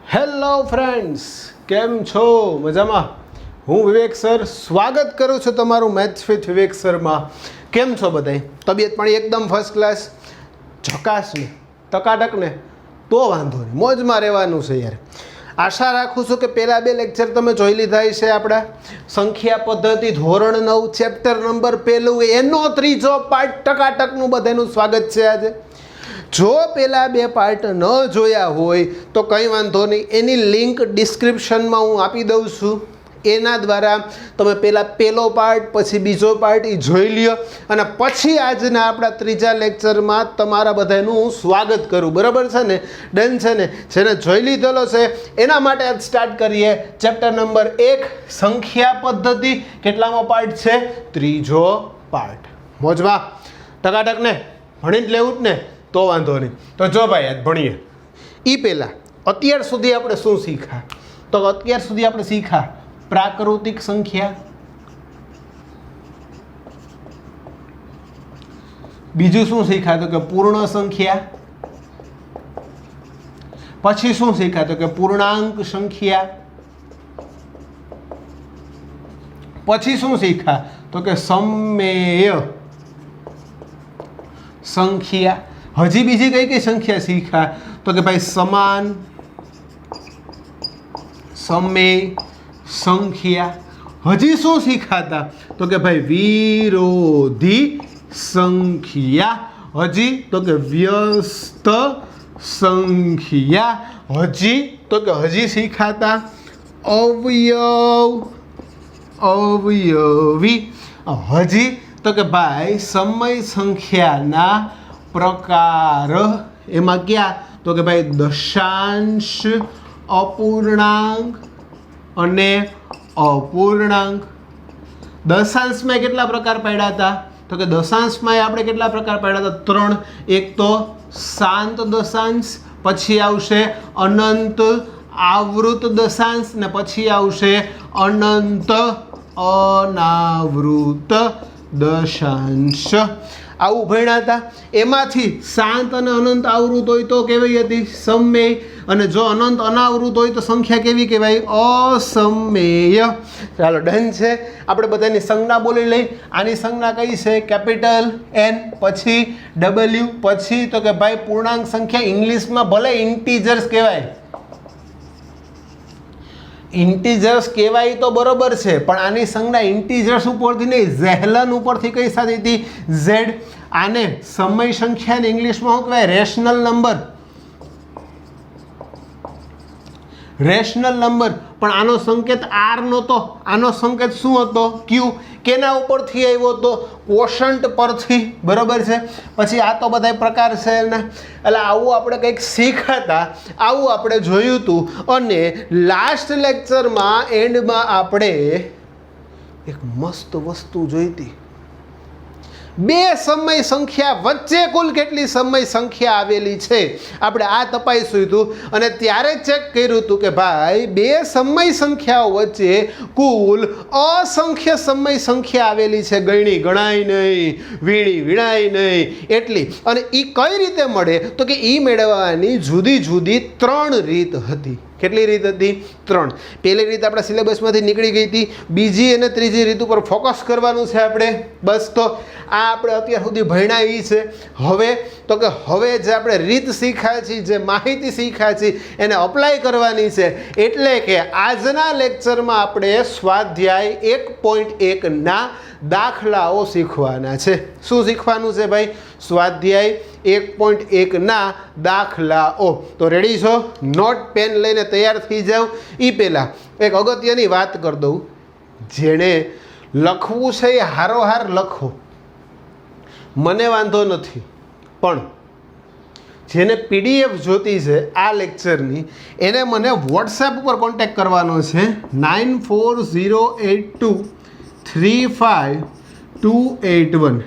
Hello friends, કેમ છો? મજામાં? હું વિવેક સર સ્વાગત કરું છું તમારું મેથ્સ વિથ વિવેક સરમાં. કેમ છો બધાય? તબિયત પાણી એકદમ ફર્સ્ટ ક્લાસ, ઝકાસ ને ટકાટક ને? તો વાંધો નહીં, મોજમાં રહેવાનું છે યાર. આશા રાખું છું કે પહેલાં બે લેક્ચર તમે જોઈ લીધા છે. આપણા સંખ્યા પદ્ધતિ ધોરણ 9 ચેપ્ટર નંબર 1 એનો ત્રીજો પાર્ટ ટકાટકનું બધાનું સ્વાગત છે આજે. જો પહેલાં બે પાર્ટ ન જોયા હોય તો કંઈ વાંધો નહીં, એની લિંક ડિસ્ક્રિપ્શનમાં હું આપી દઉં છું. એના દ્વારા તમે પહેલો પાર્ટ પછી બીજો પાર્ટ એ જોઈ લ્યો અને પછી આજના આપણા ત્રીજા લેક્ચરમાં તમારા બધાનું હું સ્વાગત કરું. બરાબર છે ને? ડન છે ને? જેને જોઈ લીધેલો છે એના માટે આજ સ્ટાર્ટ કરીએ ચેપ્ટર નંબર 1 સંખ્યા પદ્ધતિ. કેટલામો પાર્ટ છે? ત્રીજો પાર્ટ. મોજમાં ટકાટક ને? ભણી જ લેવું જ ને? તો વાંધો નહીં. તો જો ભાઈ આજ ભણીએ એ પહેલાં અત્યાર સુધી આપણે શું શીખ્યા? તો અત્યાર સુધી આપણે શીખ્યા પ્રાકૃતિક સંખ્યા, બીજું શું શીખ્યા? તો કે પૂર્ણ સંખ્યા. પછી શું શીખ્યા? તો કે પૂર્ણાંક સંખ્યા. પછી શું શીખ્યા? તો કે સમમેય સંખ્યા. હજી બીજી કઈ કઈ સંખ્યા શીખ્યા? તો કે ભાઈ સમાન, સમમેય સંખ્યા. હજી શું શીખાતા? તો કે ભાઈ વિરોધી સંખ્યા. હજી તો કે વ્યસ્ત સંખ્યા. હજી તો કે હજી શીખાતા અવયવ, અવયવી. હજી તો કે ભાઈ સમય સંખ્યાના પ્રકાર. એમાં ક્યાં? તો કે ભાઈ દશાંશ, અપૂર્ણાંક અને અપૂર્ણાંક. દશાંશમાં કેટલા પ્રકાર પાડ્યા હતા? તો કે દશાંશમાં આપણે કેટલા પ્રકાર પાડ્યા હતા? 3. એક તો શાંત દશાંશ, પછી આવશે અનંત આવૃત દશાંશ ને પછી આવશે અનંત અનાવૃત દશાંશ. આવું ભણ્યા હતા. એમાંથી શાંત અને અનંત આવૃત હોય તો કેવી હતી? સમમેય. અને જો અનંત અનાવૃત હોય તો સંખ્યા કેવી કહેવાય? અસમમેય. ચાલો ડન છે. આપણે બધાની સંજ્ઞા બોલી લઈ. આની સંજ્ઞા કઈ છે? કેપિટલ એન, પછી ડબલ્યુ, પછી તો કે ભાઈ પૂર્ણાંક સંખ્યા. ઇંગ્લિશમાં ભલે ઇન્ટીજર્સ કહેવાય, ઇન્ટીજર્સ કહેવાય તો બરોબર છે, પણ આની સંજ્ઞા ઇન્ટીજર્સ ઉપરથી નહીં, ઝેલન ઉપરથી કઈ સાધી હતી? ઝેડ. આને સમય સંખ્યાને ઇંગ્લિશમાં શું કહેવાય? Rational number. Rational number. પણ આનો સંકેત આર નહોતો, આનો સંકેત શું હતો? ક્યુ. કેના ઉપરથી આવ્યો હતો? ક્વોશન્ટ પરથી. બરોબર છે? પછી આ તો બધા પ્રકાર છે ને, એટલે આવું આપણે કંઈક શીખાતા, આવું આપણે જોયું હતું. અને લાસ્ટ લેક્ચરમાં એન્ડમાં આપણે એક મસ્ત વસ્તુ જોઈતી. બે સમય સંખ્યા વચ્ચે કુલ કેટલી સમય સંખ્યા આવેલી છે આપણે આ તપાસ્યું હતું. અને ત્યારે ચેક કર્યું હતું કે ભાઈ બે સમય સંખ્યાઓ વચ્ચે કુલ અસંખ્ય સમય સંખ્યા આવેલી છે. ગણી ગણાય નહીં, વીણી વીણાય નહીં એટલી. અને એ કઈ રીતે મળે? તો કે એ મેળવવાની જુદી જુદી 3 રીત હતી. કેટલી રીત હતી? 3. પહેલી રીત આપણા સિલેબસમાંથી નીકળી ગઈ હતી. બીજી અને ત્રીજી રીત ઉપર ફોકસ કરવાનું છે આપણે. બસ તો આ આપણે અત્યાર સુધી ભણ્યા એ છે. હવે તો કે હવે જે આપણે રીત શીખ્યા છીએ, જે માહિતી શીખ્યા છીએ એને અપ્લાય કરવાની છે. એટલે કે આજના લેક્ચરમાં આપણે સ્વાધ્યાય 1.1 ના દાખલાઓ શીખવાના છે. શું શીખવાનું છે ભાઈ? સ્વાધ્યાય 1.1 ના દાખલાઓ. તો રેડી છો? નોટ પેન લઈને તૈયાર થઈ જાઓ. એ પહેલાં એક અગત્યની વાત કરી દઉં. જેણે લખવું છે એ હારોહાર લખો, મને વાંધો નથી. પણ જેને પીડીએફ જોતી છે આ લેક્ચરની, એને મને વોટ્સએપ ઉપર કોન્ટેક્ટ કરવાનો છે 9408235281.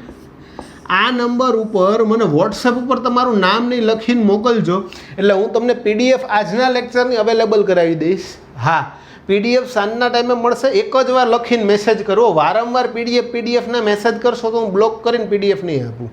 આ નંબર ઉપર મને વોટ્સએપ ઉપર તમારું નામ નહીં લખીને મોકલજો, એટલે હું તમને પીડીએફ આજના લેક્ચરની અવેલેબલ કરાવી દઈશ. હા, પીડીએફ સાંજના ટાઈમે મળશે. એક જ વાર લખીને મેસેજ કરવો. વારંવાર પીડીએફના મેસેજ કરશો તો હું બ્લોક કરીને પીડીએફ નહીં આપું.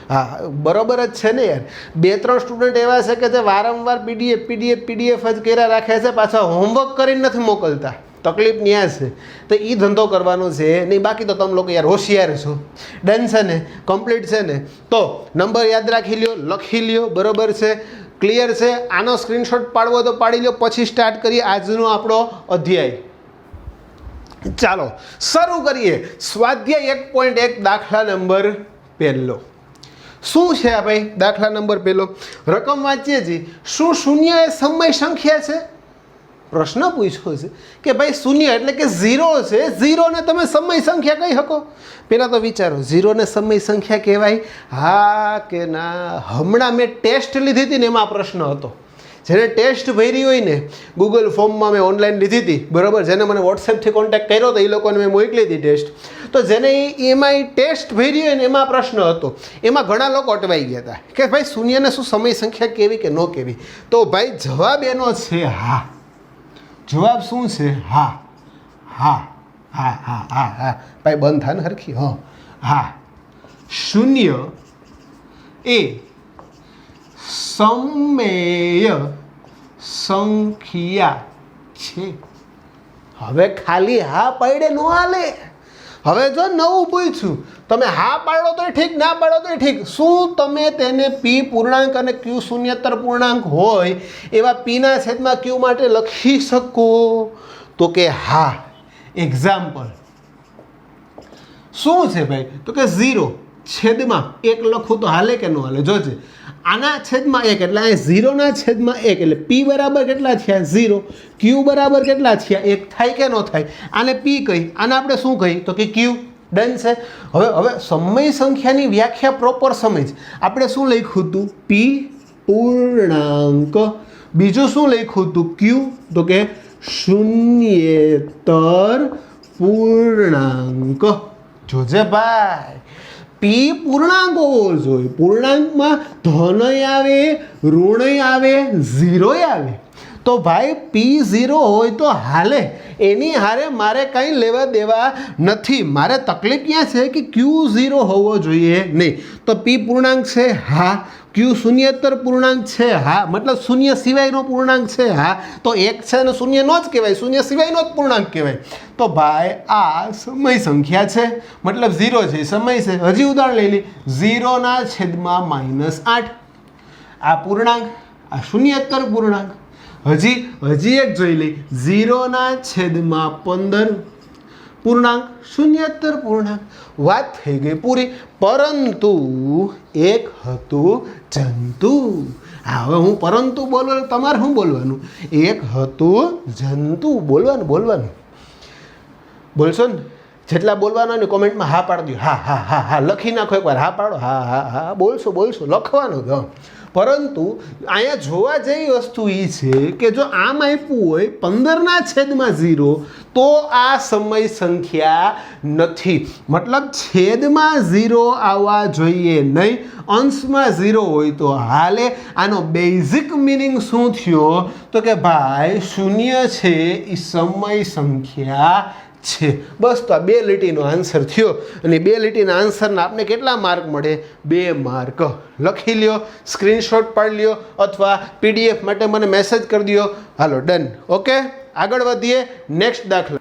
હા બરોબર જ છે ને યાર. 2-3 સ્ટુડન્ટ એવા છે કે જે વારંવાર પીડીએફ જ કર્યા રાખે છે, પાછા હોમવર્ક કરીને નથી મોકલતા. તકલીફ ન્યા છે. તો એ ધંધો કરવાનો છે નહીં. બાકી તો તમે લોકો યાર હોશિયાર છો. ડન છે ને, કમ્પ્લીટ છે ને. તો નંબર યાદ રાખી લ્યો, લખી લ્યો, બરોબર છે, ક્લિયર છે. આનો સ્ક્રીનશોટ પાડવો તો પાડી લો. પછી સ્ટાર્ટ કરીએ આજનો આપણો અધ્યાય. ચાલો શરૂ કરીએ. સ્વાધ્યાય 1.1 દાખલા નંબર 1. શું છે આ ભાઈ? દાખલા નંબર 1 રકમ વાંચીએ છીએ. શું શૂન્ય એ સમય સંખ્યા છે? પ્રશ્ન પૂછ્યો છે કે ભાઈ શૂન્ય એટલે કે 0 છે. 0ને તમે સમય સંખ્યા કહી શકો? પહેલાં તો વિચારો, 0ને સમય સંખ્યા કહેવાય? હા કે ના? હમણાં મેં ટેસ્ટ લીધી હતી ને એમાં પ્રશ્ન હતો. જેને ટેસ્ટ ભરી હોય ને, ગૂગલ ફોર્મમાં મેં ઓનલાઈન લીધી હતી, બરાબર, જેને મને વોટ્સએપથી કોન્ટેક્ટ કર્યો હતો એ લોકોને મેં મોકલી હતી ટેસ્ટ. તો જેને એમાં ટેસ્ટ ભરી હોય ને એમાં પ્રશ્ન હતો. એમાં ઘણા લોકો અટવાઈ ગયા હતા કે ભાઈ શૂન્યને શું સમય સંખ્યા કેવી કે ન કેવી? તો ભાઈ જવાબ એનો છે હા. જવાબ શું છે? હા હા હા હા હા હા. ભાઈ બંધ થાય ને હરખી. હા હા, શૂન્ય એ સમય સંખ્યા છે. હવે ખાલી હા પાડે ન હાલે. હવે જો નવું પૂછ્યું, તમે હા પાડો તો ઠીક, ના પાડો તો ઠીક. શું તમે તેને પી પૂર્ણાંક અને ક્યુ શૂન્યતર પૂર્ણાંક હોય એવા પીના છેદમાં ક્યુ માટે લખી શકો? તો કે હા. એક્ઝામ્પલ શું છે ભાઈ? તો કે 0 છેદમાં 1 લખું તો હાલે કે ન હાલે? જોજે, આના છેદમાં 1 એટલે આ 0ના છેદમાં 1 એટલે પી બરાબર કેટલા થયા? 0. ક્યુ બરાબર કેટલા થયા? 1. થાય કે ન થાય? આને પી કહી, આને આપણે શું કહી? તો કે ક્યુ. ડન છે. હવે સમય સંખ્યાની વ્યાખ્યા પ્રોપર સમજ. આપણે શું લખ્યું હતું? પી પૂર્ણાંક. બીજું શું લખ્યું હતું? ક્યુ. તો કે શૂન્યેતર પૂર્ણાંક. જોજે ભાઈ, પી પૂર્ણાંક હોવો જોઈએ. પૂર્ણાંકમાં ધનય આવે, ઋણય આવે, 0 આવે. તો ભાઈ P0 હોય તો હાલે, એની હારે મારે કંઈ લેવા દેવા નથી. મારે તકલીફ ક્યાં છે કે Q0 હોવો જોઈએ નહીં. તો P પૂર્ણાંક છે? હા. Q શૂન્યેતર પૂર્ણાંક છે? હા. મતલબ શૂન્ય સિવાયનો પૂર્ણાંક છે? હા. તો 1 છે અને શૂન્ય નો જ કહેવાય, શૂન્ય સિવાયનો જ પૂર્ણાંક કહેવાય. તો ભાઈ આ સમય સંખ્યા છે, મતલબ 0 છે, સમય છે. હજી ઉદાહરણ લઈ લી, 0ના છેદમાં -8. આ પૂર્ણાંક, આ શૂન્યેતર પૂર્ણાંક. હજી એક જોઈ લઈ, 0ના છેદમાં 15 પૂર્ણાંક, શૂન્યેતર પૂર્ણાંક. વાત થઈ ગઈ પૂરી. પરંતુ એક હતું જંતુ. હવે હું પરંતુ બોલવાનું, તમારે શું બોલવાનું? એક હતું જંતુ. બોલવાનું બોલશો ને? જેટલા બોલવાના ને કોમેન્ટમાં હા પાડી દો. હા હા હા હા લખી નાખો એકવાર. હા પાડો. હા હા હા બોલશો લખવાનું જ. પરંતુ અહીંયા જોવા જેવી વસ્તુ એ છે કે જો આમ આપ્યું હોય 15ના છેદમાં 0 તો આ સમય સંખ્યા નથી. મતલબ છેદમાં 0 આવવા જોઈએ નહીં, અંશમાં 0 હોય તો હાલે. આનો બેઝિક મિનિંગ શું થયો? તો કે ભાઈ શૂન્ય છે એ સમય સંખ્યા છે. બસ તો આ 2 લીટીનો આન્સર થયો. અને 2 લીટીના આન્સરના આપને કેટલા માર્ક મળે? 2 માર્ક. લખી લ્યો, સ્ક્રીનશોટ પાડી લ્યો, અથવા PDF માટે મને મેસેજ કરી દો. હાલો ડન. ઓકે, આગળ વધીએ નેક્સ્ટ દાખલો.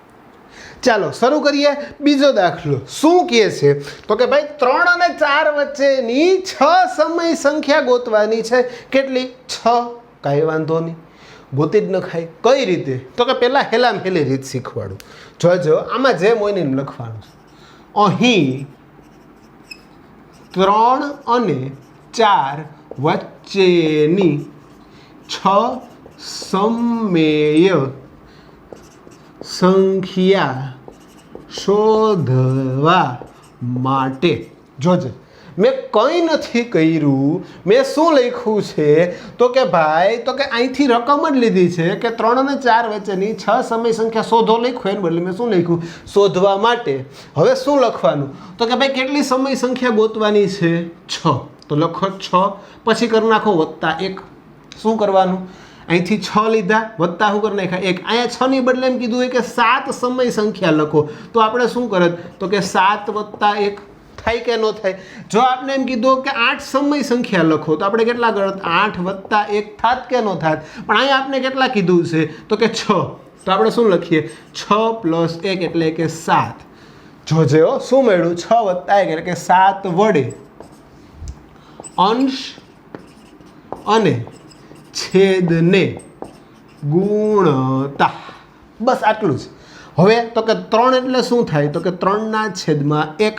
ચાલો શરૂ કરીએ બીજો દાખલો. શું કહે છે? તો કે ભાઈ 3 અને 4 વચ્ચેની 6 સમય સંખ્યા ગોતવાની છે. કેટલી? 6. કાંઈ વાંધો નહીં, ગોતી જ ન ખાય. કઈ રીતે? તો કે પહેલાં હેલામ હેલી રીત શીખવાડું. જોજો, આમાં જેમ હોય ને એમ લખવાનું. અહીં 3 અને 4 વચ્ચેની 6 સમય સંખ્યા શોધવા માટે. જોજે, મેં કંઈ નથી કર્યું. મેં શું લખ્યું છે? તો કે ભાઈ, તો કે અહીંથી રકમ જ લીધી છે કે 3 અને 4 વચ્ચેની 6 સમય સંખ્યા શોધો લખ્યું. એને બદલે મેં શું લખ્યું? શોધવા માટે. હવે શું લખવાનું? તો કે ભાઈ કેટલી સમય સંખ્યા ગોતવાની છે? 6. તો લખો 6, પછી કરી નાખો +1. શું કરવાનું? અહીંથી 6 લીધા, વત્તા શું કરી નાખ્યા? 1. અહીંયા 6 ની બદલે એમ કીધું હોય કે 7 સમય સંખ્યા લખો. તો આપણે શું કરત? તો કે 7 + 1. થાય કે ન થાય? જો આપણે એમ કીધું કે 8 સમય સંખ્યા લખો તો આપણે કેટલા ગણત 8 + 1 થાત કે ન થાત? પણ અહીંયા આપણે કેટલા કીધું છે તો કે 6. તો આપણે શું લખીએ 6 + 1 એટલે કે 7. જોજે શું મળ્યું 6 + 1 એટલે કે 7 વડે અંશ અને છેદને ગુણતા. બસ આટલું જ. હવે તો કે 3 એટલે શું થાય તો કે 3/1.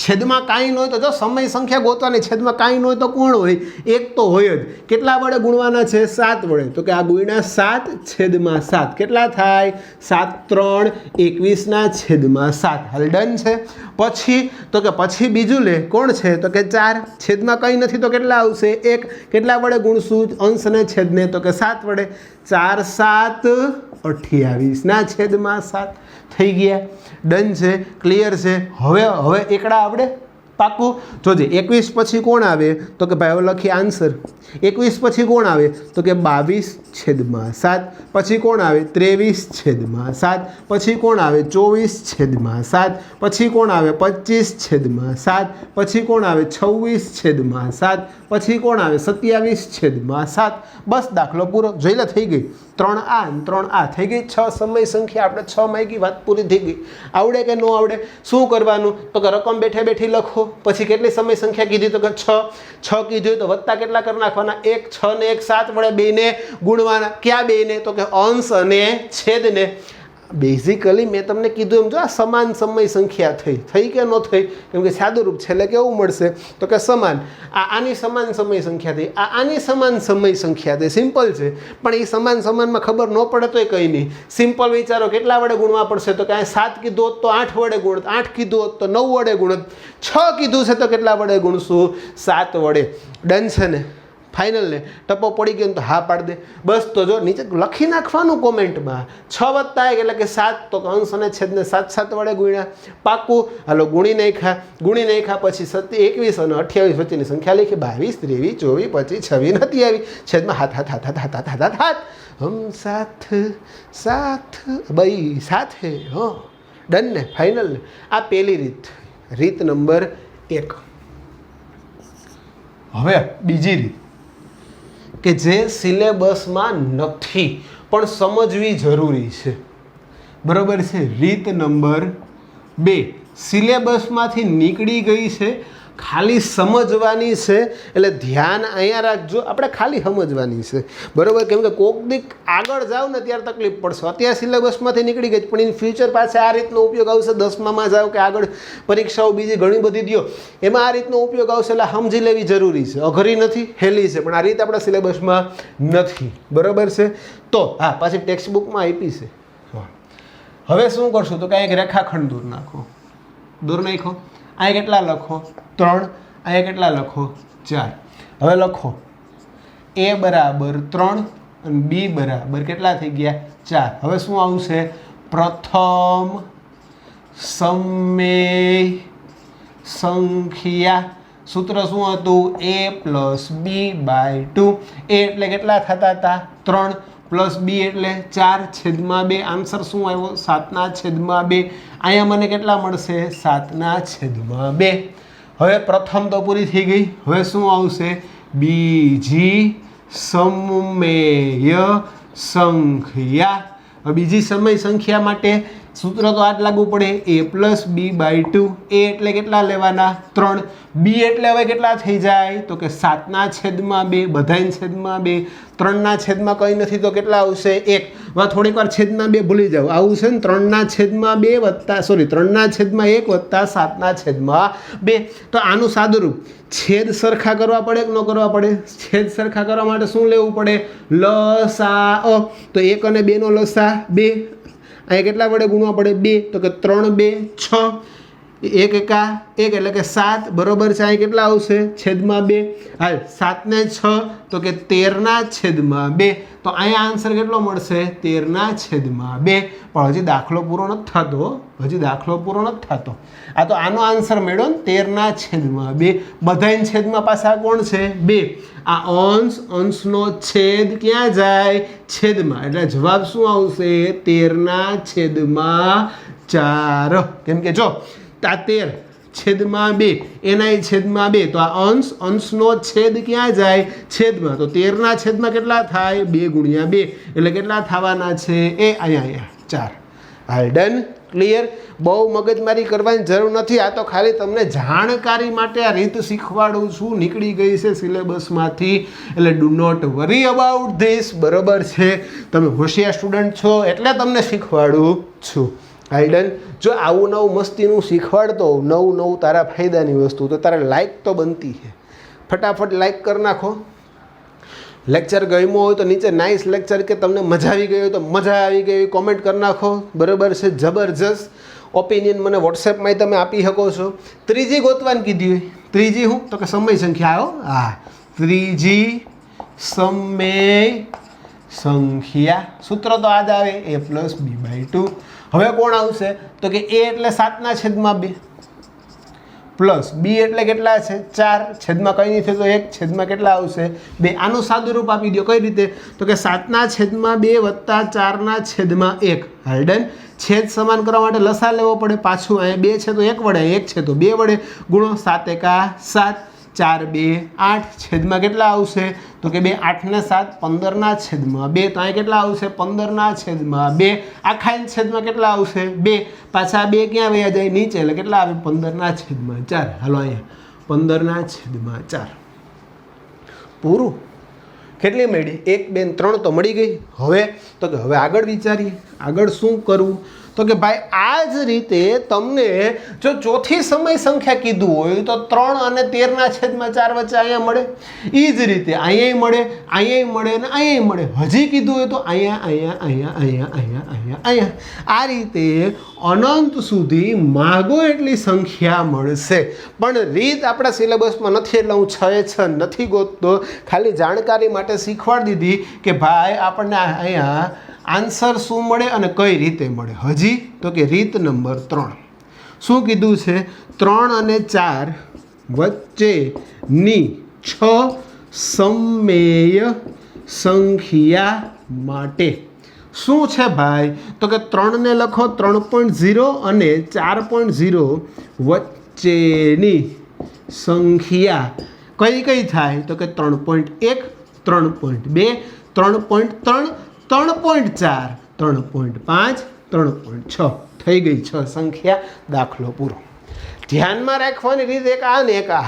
છેદમાં કાંઈ ન હોય તો જો સમય સંખ્યા ગોતવાની, છેદમાં કાંઈ ન હોય તો કોણ હોય? 1 તો હોય જ. કેટલા વડે ગુણવાના છે? 7 વડે. તો કે આ ગુણ્યા 7 છેદમાં 7 કેટલા થાય? 7 × 3 21/7. હાલ ડન છે. પછી તો કે પછી બીજું લે, કોણ છે તો કે 4. છેદમાં કંઈ નથી તો કેટલા આવશે? 1. કેટલા વડે ગુણશું અંશ અને છેદને? તો કે 7 વડે. 4 × 7 = 28/7 થઈ ગયા. ડન છે, ક્લિયર છે. હવે એકડા આવડે પાકું? જોજે 21 પછી કોણ આવે તો કે ભાઈ હવે લખી આન્સર. 21 પછી કોણ આવે તો કે 22/7. પછી કોણ આવે 23/7. પછી કોણ આવે 24/7. પછી કોણ આવે 25/7. પછી કોણ આવે 26/7. પછી કોણ આવે 27/7. બસ દાખલો પૂરો. જોઈ લે, થઈ ગઈ 3 આ 3 આ થઈ ગઈ. 6 સમય સંખ્યા આપણે 6 માંગી, વાત પૂરી થઈ ગઈ. આવડે કે ન આવડે? શું કરવાનું તો કે રકમ બેઠે બેઠી લખો. પછી કેટલી સમય સંખ્યા કીધી તો કે 6 કીધી તો વત્તા કેટલા કરી નાખવાના? 1 6 ને 1 7 વડે બેને ગુણવાના. ક્યાં બેને તો કે અંશ અને છેદને. બેઝિકલી મેં તમને કીધું એમ જો આ સમાન સમય સંખ્યા થઈ કે ન થઈ? કેમ કે સાદુરૂપ છેલ્લે કેવું મળશે તો કે સમાન. આની સમાન સમય સંખ્યા થઈ, આની સમાન સમય સંખ્યા થઈ. સિમ્પલ છે. પણ એ સમાનમાં ખબર ન પડે તોય કંઈ નહીં. સિમ્પલ વિચારો કેટલા વડે ગુણવા પડશે તો કે 7 કીધું હોત તો 8 વડે ગુણત, 8 કીધું હોત તો 9 વડે ગુણત, 6 કીધું છે તો કેટલા વડે ગુણશું? 7 વડે. ડન છે ને? ફાઇનલ ને? ટપો પડી ગયો ને તો હા પાડી દે. બસ તો જો નીચે લખી નાખવાનું કોમેન્ટમાં 6 + 1 એટલે કે 7. તો અંશ અને છેદને 7 વડે ગુણ્યા. પાકું. હાલો ગુણી નાખ્યા પછી 21 અને 28 વચ્ચેની સંખ્યા લખી. 22 23 24 25 26 નથી આવી. છેદમાં હાથ. હમ સાથ ભાઈ સાથે. ડન ને? ફાઇનલ ને? આ પહેલી રીત નંબર 1. હવે બીજી રીત કે જે સિલેબસમાં નથી પણ સમજવી જરૂરી છે. બરાબર છે? રીત નંબર 2 સિલેબસમાંથી નીકળી ગઈ છે, ખાલી સમજવાની છે. એટલે ધ્યાન અહીંયા રાખજો, આપણે ખાલી સમજવાની છે. બરાબર? કેમ કે કોક દીક આગળ જાવ ને ત્યારે તકલીફ પડશે. અત્યારે સિલેબસમાંથી નીકળી ગઈ પણ ઇન ફ્યુચર પાસે આ રીતનો ઉપયોગ આવશે. 10મામાં જાઓ કે આગળ પરીક્ષાઓ બીજી ઘણી બધી દો, એમાં આ રીતનો ઉપયોગ આવશે. એટલે સમજી લેવી જરૂરી છે. અઘરી નથી, હેલી છે, પણ આ રીત આપણા સિલેબસમાં નથી. બરાબર છે? તો હા, પાછી ટેક્સ્ટ બુકમાં આપી છે. હવે શું કરશું તો કાંઈ એક રેખાખંડ દૂર નાખો. અહીંયા કેટલા લખો? 3. અહીંયા કેટલા લખો? 4. હવે લખો a = 3 અને b = કેટલા થઈ ગયા? 4. હવે શું આવશે? પ્રથમ સમય સંખ્યા. સૂત્ર શું હતું? a + b/2. a એટલે કેટલા થતા હતા? 3 + b એટલે 4/2. આન્સર શું આવ્યો? 7/2. અહીંયા મને કેટલા મળશે? 7/2. હવે પ્રથમ તો પૂરી થઈ ગઈ. હવે શું આવશે? બીજી સમય સંખ્યા. બીજી સમય સંખ્યા માટે સૂત્ર તો આ જ લાગુ પડે. a + b/2. a એટલે કેટલા લેવાના? 3. b એટલે હવે કેટલા થઈ જાય તો કે 7/2. બધાય છેદમાં 2. 3/2 કંઈ નથી તો કેટલા આવશે? 1. હવે થોડીક વાર છેદમાં 2 ભૂલી જાઓ. આવું છે ને 3/2 3/1 + 7/2. તો આનું સાદુરૂપ છેદ સરખા કરવા પડે કે ન કરવા પડે? છેદ સરખા કરવા માટે શું લેવું પડે? લસા. તો 1 અને 2 નો લસા 2. અહીંયા કેટલા વડે ગુણવા પડે? 2. તો કે 3 2 6. 1 એકા 1 એટલે કે 7. બરોબર છે? અહીં કેટલા આવશે? છેદમાં 2. હાલ 7 ને 6 તો કે 13/2. તો અહીંયા આન્સર કેટલો મળશે? 13/2. પણ હજી દાખલો પૂરો નથી થતો. આ તો આનો આન્સર મેળવો ને 13/2. બધાય છેદમાં પાછા કોણ છે? 2. આ અંશનો છેદ ક્યાં જાય? છેદમાં. એટલે જવાબ શું આવશે? 13/4. કેમ કે જો આ 13 છેદમાં 2 એનાય છેદમાં 2 તો આ અંશનો છેદ ક્યાં જાય છેદમાં તો 13 ના છેદમાં કેટલા થાય 2 ગુણ્યા 2 એટલે કેટલા થવાના છે એ અહીંયા 4 હાલ ડન ક્લિયર બહુ મગજમારી કરવાની જરૂર નથી આ તો ખાલી તમને જાણકારી માટે આ રીત શીખવાડું છું નીકળી ગઈ છે સિલેબસમાંથી એટલે do not worry about this બરોબર છે તમે હોશિયાર સ્ટુડન્ટ છો એટલે તમને શીખવાડું છું આઈડન જો આવું નવું મસ્તીનું શીખવાડતો નવું તારા ફાયદાની વસ્તુ તો તારે લાઈક તો બનતી છે ફટાફટ લાઈક કરી નાખો લેક્ચર ગમ્યો હોય તો નીચે નાઇસ લેક્ચર કે તમને મજા આવી ગઈ હોય તો મજા આવી ગઈ કોમેન્ટ કરી નાખો બરાબર છે જબરજસ્ત ઓપિનિયન મને વોટ્સએપમાં તમે આપી શકો છો ત્રીજી ગોતવાની કીધી હોય ત્રીજી હું તો કે સમય સંખ્યા આવ્યો હા ત્રીજી સમય સંખ્યા સૂત્ર તો આ જ આવે a+b/2 હવે કોણ આવશે તો કે a એટલે 7/2 પ્લસ બી એટલે કેટલા છે 4 છેદમાં કંઈ નહીં થતો 1 છેદમાં કેટલા આવશે 2 આનું સાદું રૂપ આપી દો કઈ રીતે તો કે 7/2 વત્તા 4/1 હાલ્ડન છેદ સમાન કરવા માટે લસા લેવો પડે પાછું અહીંયા 2 છે તો 1 વડે 1 છે તો 2 વડે ગુણો 7 × 7 4 2 8 છેદમાં કેટલા આવશે તો કે 2 8 ને 7 15/2 તો અહીં કેટલા આવશે 15/2 આખા છેદમાં કેટલા આવશે 2 પાછા 2 ક્યાં વયા જાય નીચે એટલે કેટલા આવે 15/4 હાલો અહીંયા 15/4 પૂરું કેટલી મળી 1 2 3 તો મળી ગઈ હવે તો કે હવે આગળ વિચારીએ આગળ શું કરવું તો કે ભાઈ આ જ રીતે તમને જો ચોથી સમય સંખ્યા કીધું હોય તો 3 અને 13/4 વચ્ચે અહીંયા મળે એ જ રીતે અહીંયા મળે અને અહીંયા મળે હજી કીધું હોય તો અહીંયા આ રીતે અનંત સુધી માગો એટલી સંખ્યા મળશે પણ રીત આપણા સિલેબસમાં નથી એટલે હું 6 નથી ગોતતો ખાલી જાણકારી માટે શીખવાડી દીધી કે ભાઈ આપણને અહીંયા આન્સર શું મળે અને કઈ રીતે મળે હજી તો કે રીત નંબર 3 શું કીધું છે 3 અને 4 વચ્ચેની 6 સમમેય સંખ્યા માટે શું છે ભાઈ તો કે 3 ને લખો 3.0 અને 4.0 વચ્ચેની સંખ્યા કઈ થાય તો કે 3.1 3.2 3.3 3.4 3.5 3.6 થઈ ગઈ 6 સંખ્યા દાખલો પૂરો ધ્યાનમાં રાખવાની રીત એક આ ને એક આ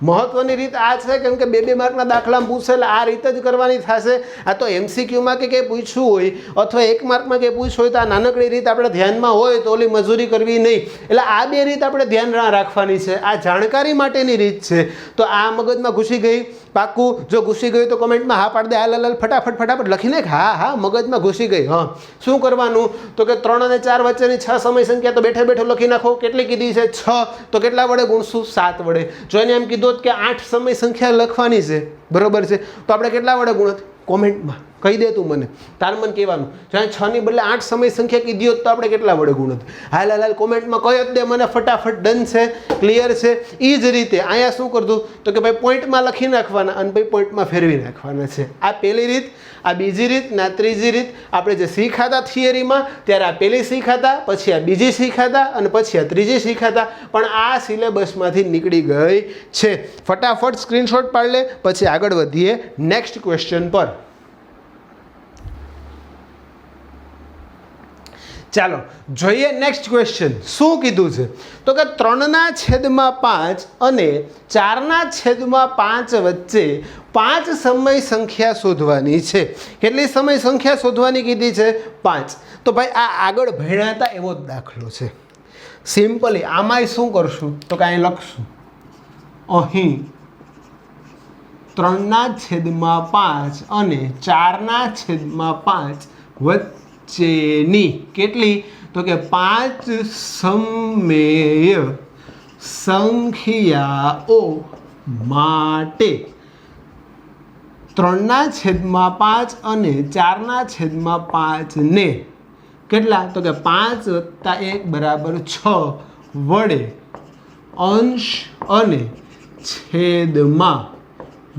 મહત્વની રીત આ છે કેમ કે 2 માર્કના દાખલામાં પૂછે એટલે આ રીત જ કરવાની થશે આ તો એમસીક્યુમાં કે કંઈ પૂછવું હોય અથવા 1 માર્કમાં કંઈ પૂછવું હોય તો આ નાનકડી રીત આપણે ધ્યાનમાં હોય તો ઓલી મજૂરી કરવી નહીં એટલે આ 2 રીત આપણે ધ્યાન રાખવાની છે આ જાણકારી માટેની રીત છે તો આ મગજમાં ઘૂસી ગઈ પાક્કું જો ઘૂસી ગયું તો કમેન્ટમાં હા પાડ દે હાલ ફટાફટ લખીને હા મગજમાં ઘૂસી ગઈ હા શું કરવાનું તો કે 3 અને 4 વચ્ચેની 6 સમય સંખ્યા તો બેઠો લખી નાખો કેટલી કીધી છે 6 તો કેટલા વડે ગુણશું 7 વડે જો એને એમ કીધું કે 8 સમય સંખ્યા લખવાની છે બરોબર છે તો આપણે કેટલા વડે ગુણત કોમેન્ટમાં કહી દે તું મને તાર મને કહેવાનું જો 6 ની બદલે 8 સમય સંખ્યા કીધી હોત તો આપણે કેટલા વડે ગુણત હાલ કોમેન્ટમાં કહી જ દે મને ફટાફટ ડન છે ક્લિયર છે એ જ રીતે અહીંયા શું કરતું તો કે ભાઈ પોઈન્ટમાં લખી નાખવાના અને ભાઈ પોઈન્ટમાં ફેરવી નાખવાના છે આ પહેલી રીત આ બીજી રીત ને આ ત્રીજી રીત આપણે જે શીખાતા થિયરીમાં ત્યારે આ પહેલી શીખાતા પછી આ બીજી શીખાતા અને પછી આ ત્રીજી શીખાતા પણ આ સિલેબસમાંથી નીકળી ગઈ છે ફટાફટ સ્ક્રીનશોટ પાડી લે પછી આગળ વધીએ નેક્સ્ટ ક્વેશ્ચન પર ચાલો જોઈએ નેક્સ્ટ ક્વેશ્ચન શું કીધું છે તો કે 3/5 અને 4/5 વચ્ચે 5 સમય સંખ્યા શોધવાની છે કેટલી સમય સંખ્યા શોધવાની કીધી છે 5 તો ભાઈ આ આગળ ભણ્યા હતા એવો જ દાખલો છે સિમ્પલી આમાંય શું કરશું તો કે અહીં લખશું અહીં 3/5 અને 4/5 વચ્ચેની કેટલી તો કે 5 સમમેય સંખ્યાઓ માટે 3/5 અને 4/5 ને કેટલા તો કે 5 + 1 = 6 વડે અંશ અને છેદમાં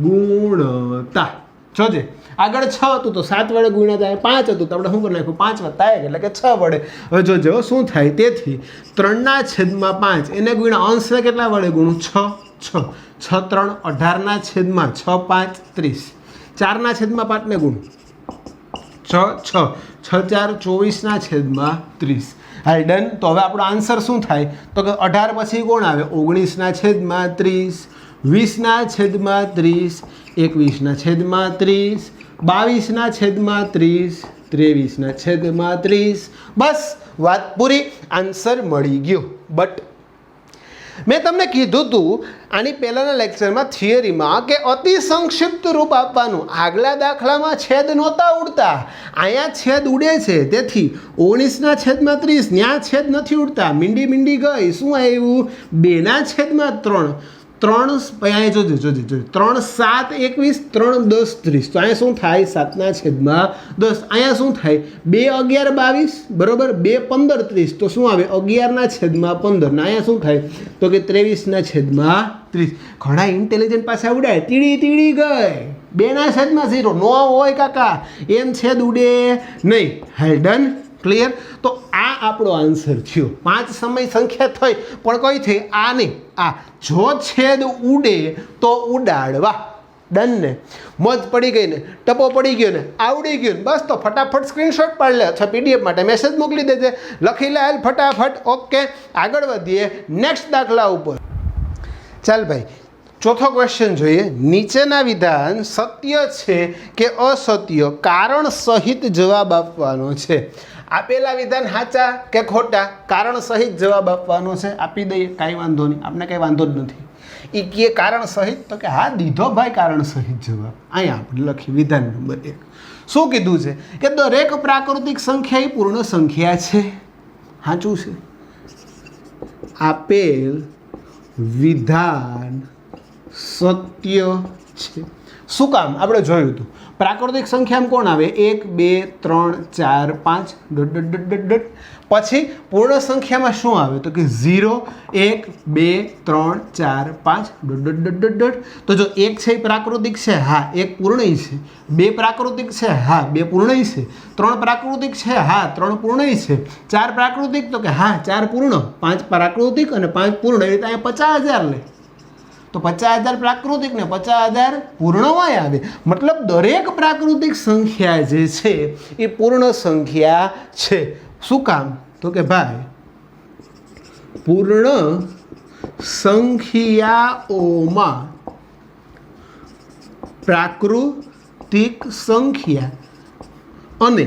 ગુણતા જોજે આગળ 6 હતું તો 7 વડે ગુણ્યા થાય, 5 હતું તો આપણે શું કરી નાખ્યું 5 વત્તા 1 એટલે કે 6 વડે. હવે જોજો શું થાય, તેથી 3/5 એને ગુણ્યા અંશને કેટલા વડે ગુણું 6 6 6 3 18/6 5 30, 4/5 ને ગુણ 6 6 6 4 24/30. હાલ ડન. તો હવે આપણો આન્સર શું થાય તો કે 18 પછી કોણ આવે 19/30, 20/30, 21/30, 22/30, 23/30. બસ વાત પૂરી, આન્સર મળી ગયો. બટ મેં તમને કીધું હતું આની પહેલાંના લેક્ચરમાં થિયરીમાં કે અતિ સંક્ષિપ્ત રૂપ આપવાનું. આગલા દાખલામાં છેદ નહોતા ઉડતા, અહીંયા છેદ ઉડે છે. તેથી 19/30 ત્યાં છેદ નથી ઉડતા, મીંડી ગઈ. શું આવ્યું 2/3. 3 અહીંયા જોજો 3 7 21, 3 10 30. તો અહીંયા શું થાય 7/10. અહીંયા શું થાય 2 11 22, બરોબર, 2 15 30. તો શું આવે 11/15. ને અહીંયા શું થાય તો કે 23/30. ઘણા ઇન્ટેલિજન્ટ પાસે ઉડાય તીડી ગઈ 2/0 નો હોય કાકા, એમ છેદ ઉડે નહીં. હાલ ડન, ક્લિયર. તો આ આપણો આન્સર થયો. 5 સમય સંખ્યા થઈ પણ કઈ થઈ આ નહીં, આ. જો છેદ ઉડે તો ઉડાડવા. ડન ને, મોજ પડી ગઈ ને, ટપો પડી ગયો ને, આવડી ગયું ને, બસ તો ફટાફટ સ્ક્રીનશોટ પાડી લે અથવા પીડીએફ માટે મેસેજ મોકલી દેજે, લખી લે હાલ ફટાફટ. ઓકે, આગળ વધીએ નેક્સ્ટ દાખલા ઉપર. ચાલ ભાઈ, ચોથો ક્વેશ્ચન જોઈએ. નીચેના વિધાન સત્ય છે કે અસત્ય કારણ સહિત જવાબ આપવાનો છે. આપેલા વિધાન સાચા કે ખોટા, કારણ સહિત જવાબ આપવાનો છે. આપી દઈએ, કાંઈ વાંધો નહીં, આપણે કાંઈ વાંધો જ નથી. એ કે કારણ સહિત, તો કે હા દીધો ભાઈ કારણ સહિત જવાબ. અહીંયા આપણે લખી વિધાન નંબર 1. શું કીધું છે કે દરેક પ્રાકૃતિક સંખ્યા એ પૂર્ણ સંખ્યા છે. સાચું છે. આપેલ વિધાન સત્ય છે. શું કામ આપણે જોયું હતું પ્રાકૃતિક સંખ્યામાં કોણ આવે 1 2 3 4 5 ... પછી પૂર્ણ સંખ્યામાં શું આવે તો કે 0 1 2 3 4 5 ... તો જો 1 છે એ પ્રાકૃતિક છે, હા 1 પૂર્ણય છે. 2 પ્રાકૃતિક છે, હા 2 પૂર્ણય છે. 3 પ્રાકૃતિક છે, હા 3 પૂર્ણય છે. 4 પ્રાકૃતિક તો કે હા 4 પૂર્ણ. 5 પ્રાકૃતિક અને 5 પૂર્ણ, એ રીતે અહીંયા 50,000 લે તો 50,000 પ્રાકૃતિક ને 50,000 પૂર્ણમાં આવે. મતલબ દરેક પ્રાકૃતિક સંખ્યા જે છે એ પૂર્ણ સંખ્યા છે. શું કામ તો કે ભાઈ પૂર્ણ સંખ્યાઓમાં પ્રાકૃતિક સંખ્યા અને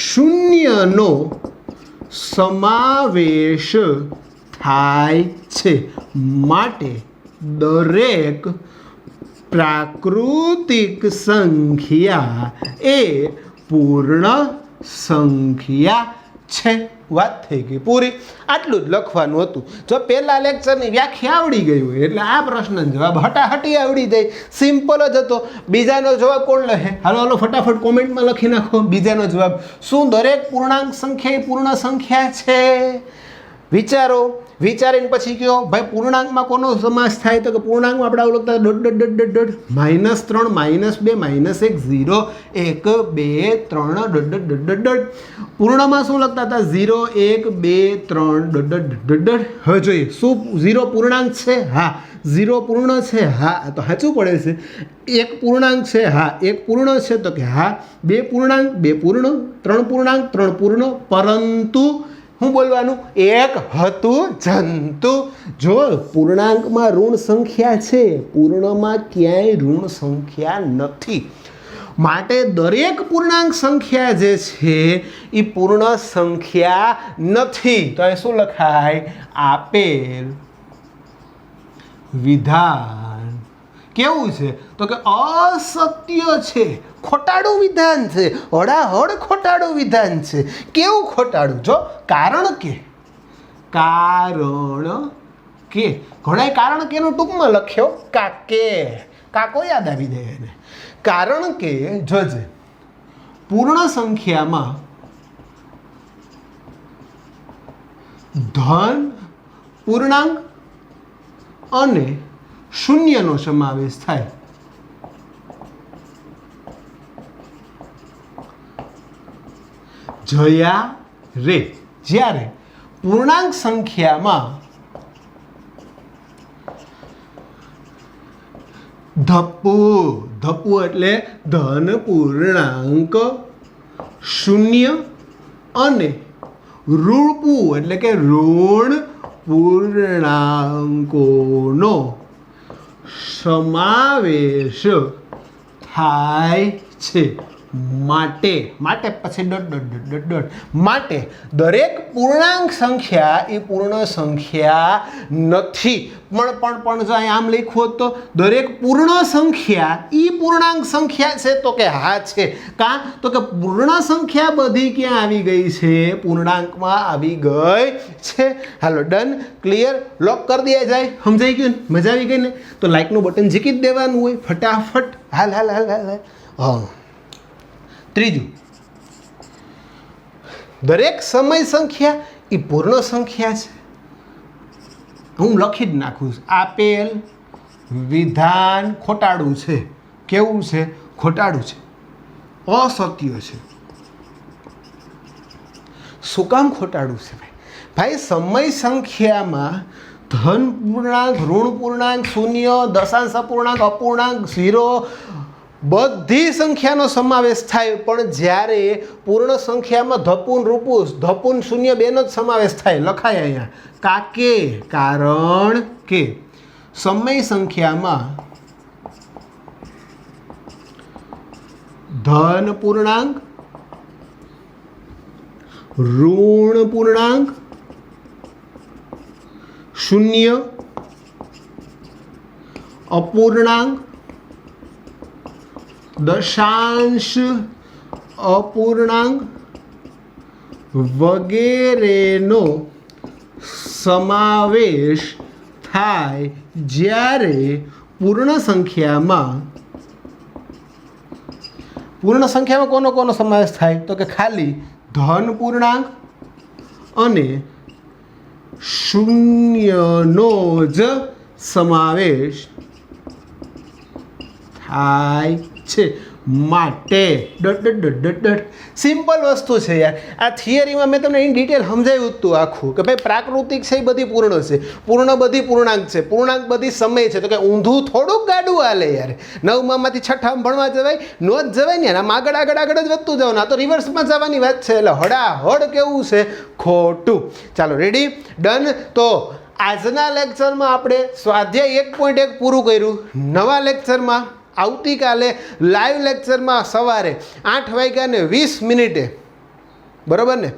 શૂન્યનો સમાવેશ થાય છે. માટે દરેક પ્રાકૃતિક સંખ્યા એ પૂર્ણ સંખ્યા છે. વાત થઈ ગઈ પૂરી. આટલું જ લખવાનું હતું. જો પહેલા લેક્ચરની વ્યાખ્યા આવડી ગઈ હોય એટલે આ પ્રશ્નનો જવાબ હટાહટી આવડી જાય. સિમ્પલ જ હતો. બીજાનો જવાબ કોણ લખે? હાલો ફટાફટ કોમેન્ટમાં લખી નાખો બીજાનો જવાબ. શું દરેક પૂર્ણાંક સંખ્યા એ પૂર્ણ સંખ્યા છે? વિચારો. વિચારીને પછી કહો ભાઈ પૂર્ણાંકમાં કોનો સમાસ થાય તો કે પૂર્ણાંકમાં આપણે આવું લખતા -3 -2 -1 0 1 2 3 ... પૂર્ણમાં શું લખતા હતા 0 1 2 3 ... હવે જોઈએ શું 0 પૂર્ણાંક છે? હા 0 પૂર્ણ છે. હા તો સાચું પડે છે. 1 પૂર્ણાંક છે, હા 1 પૂર્ણ છે તો કે હા 2 પૂર્ણાંક 2 પૂર્ણ, 3 પૂર્ણાંક 3 પૂર્ણ. પરંતુ શું બોલવાનું? એક હતું જંતુ. જો પૂર્ણાંકમાં ઋણ સંખ્યા છે, પૂર્ણમાં ક્યાંય ઋણ સંખ્યા નથી. માટે દરેક પૂર્ણાંક સંખ્યા જે છે એ પૂર્ણ સંખ્યા નથી. તો એ શું લખાય? આપેલ વિધાન કેવું છે તો કે અસત્ય છે. ખોટાડું વિધાન છે. હડાહડ ખોટાડું વિધાન છે. કેવું ખોટાડું? જો કારણ કે ઘણાય કારણ કે નું ટૂંકમાં લખ્યો કાકો યાદ આવી જાય એને. કારણ કે જોજે પૂર્ણ સંખ્યામાં ધન પૂર્ણાંક અને શૂન્યનો સમાવેશ થાય. જ્યારે પૂર્ણાંક સંખ્યામાં ધપ્પુ એટલે ધન પૂર્ણાંક, શૂન્ય અને ઋણપૂ એટલે કે ઋણ પૂર્ણાંકોનો સમાવેશ થાય છે. માટે પછી માટે દરેક પૂર્ણાંક સંખ્યા એ પૂર્ણ સંખ્યા નથી. પણ જો અહીં આમ લખ્યું તો દરેક પૂર્ણ સંખ્યા એ પૂર્ણાંક સંખ્યા છે, તો કે હા છે. કાં તો કે પૂર્ણ સંખ્યા બધી ક્યાં આવી ગઈ છે? પૂર્ણાંકમાં આવી ગઈ છે. હાલો ડન, ક્લિયર, લોક કરી દે જાય. સમજાઈ ગયું ને? મજા આવી ગઈ ને? તો લાઈકનું બટન ઝીકી જ દેવાનું હોય ફટાફટ. હાલ હા. ત્રીજું, દરેક સમય સંખ્યા એ પૂર્ણ સંખ્યા છે. હું લખી જ નાખું છું. આપેલ વિધાન ખોટાડું છે. કેવું છે? ખોટાડું છે, અસત્ય છે. શું કામ ખોટાડું છે ભાઈ? સમય સંખ્યામાં ધન પૂર્ણાંક, ઋણ પૂર્ણાંક, શૂન્ય, દશાંશ અપૂર્ણાંક, અપૂર્ણાંક, 0 બધી સંખ્યાનો સમાવેશ થાય. પણ જ્યારે પૂર્ણ સંખ્યામાં ધપૂન, રૂપું, ધપૂન, શૂન્ય બેનો જ સમાવેશ થાય. લખાય અહીંયા કારણ કે સમય સંખ્યામાં ધન પૂર્ણાંક, ઋણ પૂર્ણાંક, શૂન્ય, અપૂર્ણાંક, દશાંશ અપૂર્ણાંક વગેરેનો સમાવેશ થાય. જ્યારે પૂર્ણ સંખ્યામાં કોનો સમાવેશ થાય? તો કે ખાલી ધન પૂર્ણાંક અને શૂન્યનો જ સમાવેશ થાય છે. માટે સિમ્પલ વસ્તુ છે યાર. આ થિયરીમાં મેં તમને ઇન ડિટેલ સમજાવ્યું હતું આખું કે ભાઈ પ્રાકૃતિક છે એ બધી પૂર્ણ છે, પૂર્ણ બધી પૂર્ણાંક છે, પૂર્ણાંક બધી સમય છે. તો કે ઊંધું થોડુંક ગાડું હાલે યાર. 9માંથી 6ઠામાં ભણવા જવાય? નો જ જવાય ને. આમ આગળ જ વધતું જવાનું. આ તો રિવર્સમાં જવાની વાત છે. એટલે હડાહડ કેવું છે? ખોટું. ચાલો રેડી, ડન. તો આજના લેક્ચરમાં આપણે સ્વાધ્યાય 1.1 પૂરું કર્યું. નવા લેક્ચરમાં આવતીકાલે લાઈવ લેક્ચરમાં સવારે 8:20 બરાબર ને?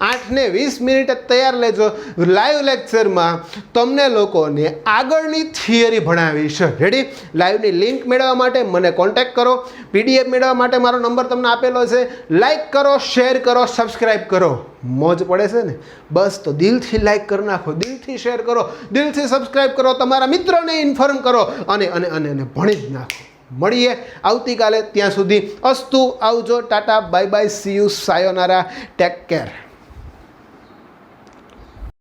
8:20 તૈયાર લેજો. લાઈવ લેક્ચરમાં તમને લોકોને આગળની થિયરી ભણાવીશ. રેડી? લાઈવની લિંક મેળવવા માટે મને કોન્ટેક્ટ કરો. PDF મેળવવા માટે મારો નંબર તમને આપેલો છે. લાઈક કરો, શેર કરો, સબસ્ક્રાઈબ કરો. મોજ પડે છે ને? બસ તો દિલથી લાઈક કરી નાખો, દિલથી શેર કરો, દિલથી સબસ્ક્રાઈબ કરો, તમારા મિત્રોને ઇન્ફોર્મ કરો અને ભણી જ નાખો. મળીએ આવતીકાલે. ત્યાં સુધી અસ્તુ, આવજો, tata, bye bye, see you, સાયોનારા, ટેક કેર.